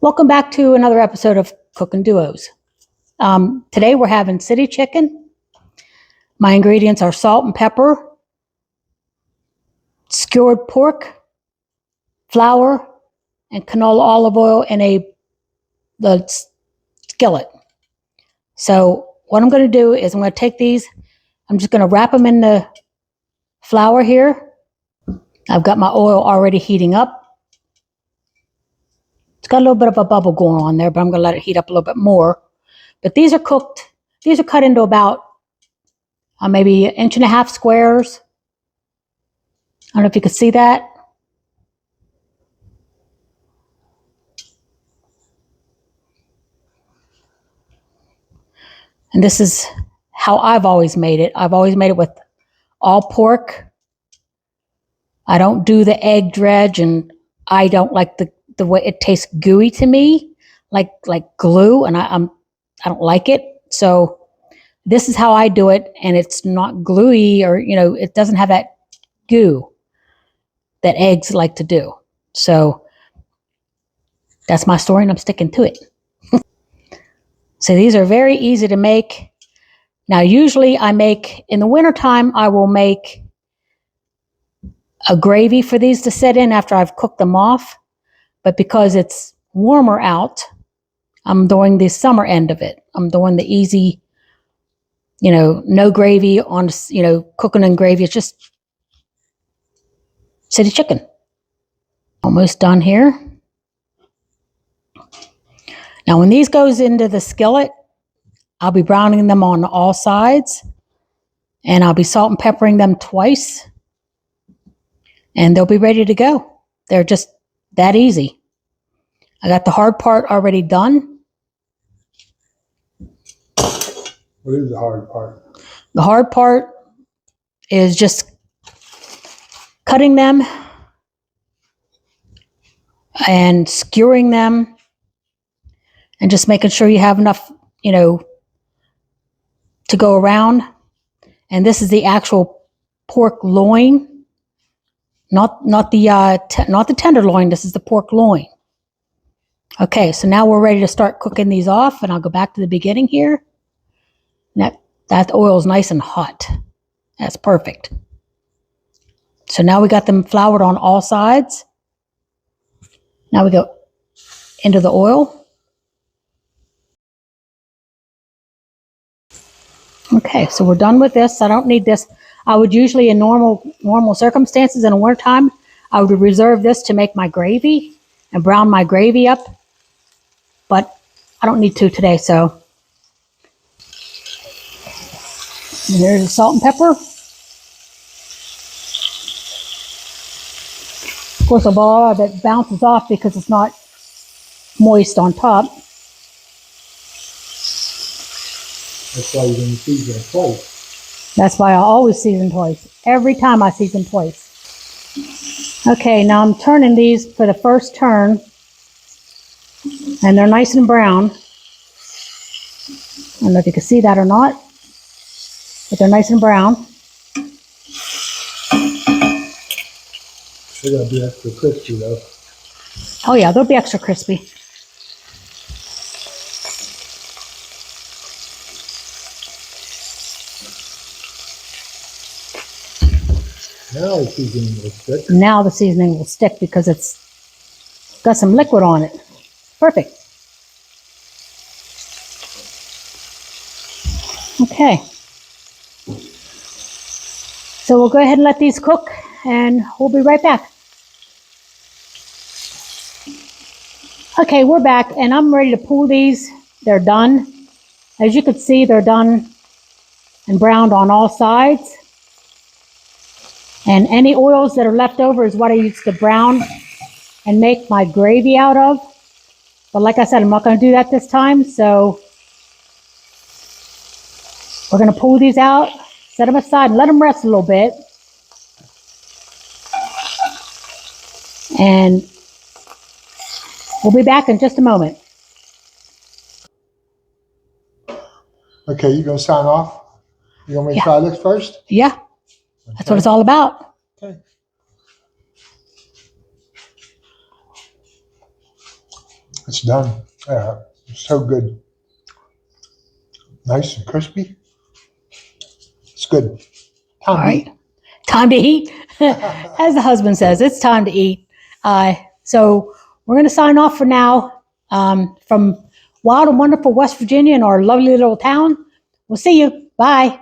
Welcome back to another episode of Cooking Duos. Today we're having city chicken. My ingredients are salt and pepper, skewered pork, flour, and canola olive oil in the skillet. So what I'm going to do is I'm going to take these, I'm just going to wrap them in the flour here. I've got my oil already heating up. It's got a little bit of a bubble going on there, but I'm going to let it heat up a little bit more. But these are cooked. These are cut into about maybe 1.5 inch squares. I don't know if you can see that. And this is how I've always made it. I've always made it with all pork. I don't do the egg dredge, and I don't like the way it tastes gooey to me, like glue, and I don't like it. So this is how I do it, and it's not gluey, or it doesn't have that goo that eggs like to do. So that's my story, and I'm sticking to it. So these are very easy to make. Now, usually I make, in the wintertime, I will make a gravy for these to set in after I've cooked them off. But because it's warmer out, I'm doing the summer end of it. I'm doing the easy, no gravy on, cooking in gravy. It's just city chicken. Almost done here. Now, when these goes into the skillet, I'll be browning them on all sides, and I'll be salt and peppering them twice, and they'll be ready to go. They're just that easy. I got the hard part already done. What is the hard part? The hard part is just cutting them and skewering them and just making sure you have enough, to go around. And this is the actual pork loin, not the tenderloin. This is the pork loin. Okay, so now we're ready to start cooking these off, and I'll go back to the beginning here. That oil is nice and hot. That's perfect. So now we got them floured on all sides. Now we go into the oil. Okay, so we're done with this. I don't need this. I would usually, in normal circumstances in the wintertime, I would reserve this to make my gravy and brown my gravy up. But I don't need to today, so. And here's the salt and pepper. Of course, a lot of it bounces off because it's not moist on top. That's why you're going to season it twice. That's why I always season twice. Every time I season twice. Okay, now I'm turning these for the first turn. And they're nice and brown. I don't know if you can see that or not, but they're nice and brown. They're going to be extra crispy, though. Oh yeah, they'll be extra crispy. Now the seasoning will stick. Now the seasoning will stick because it's got some liquid on it. Perfect. Okay. So we'll go ahead and let these cook, and we'll be right back. Okay, we're back, and I'm ready to pull these. They're done. As you can see, they're done and browned on all sides. And any oils that are left over is what I use to brown and make my gravy out of. But like I said, I'm not going to do that this time. So we're going to pull these out, set them aside, and let them rest a little bit. And we'll be back in just a moment. Okay, you going to sign off? You want me to try this first? Yeah. Okay. That's what it's all about. Okay. It's done. Yeah, it's so good. Nice and crispy. It's good. All Time to right. eat. Time to eat. As the husband says, it's time to eat. So we're going to sign off for now from wild and wonderful West Virginia in our lovely little town. We'll see you. Bye.